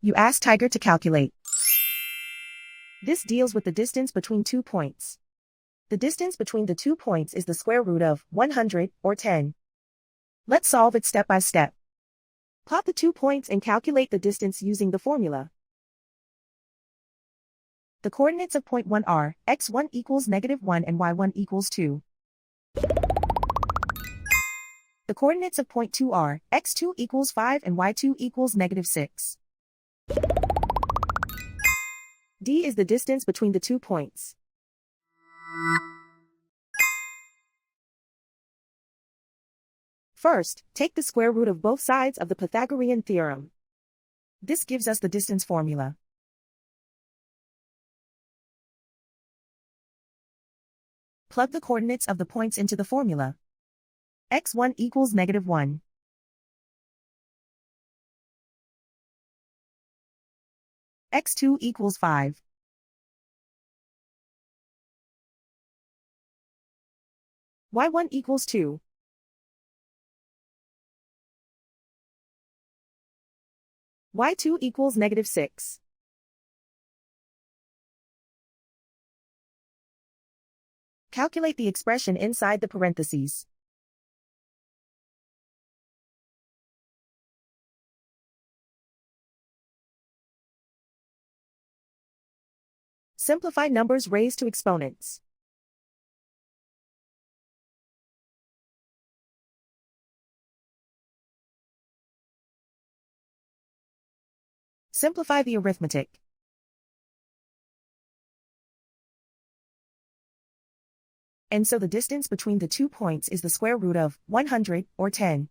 You ask Tiger to calculate. This deals with the distance between 2 points. The distance between the 2 points is the square root of 100, or 10. Let's solve it step by step. Plot the 2 points and calculate the distance using the formula. The coordinates of point 1 are x1 equals -1 and y1 equals 2. The coordinates of point 2 are x2 equals 5 and y2 equals -6. D is the distance between the 2 points. First, take the square root of both sides of the Pythagorean theorem. This gives us the distance formula. Plug the coordinates of the points into the formula. x1 equals -1. x2 equals 5. y1 equals 2. y2 equals -6. Calculate the expression inside the parentheses. Simplify numbers raised to exponents. Simplify the arithmetic. And so the distance between the 2 points is the square root of 100, or 10.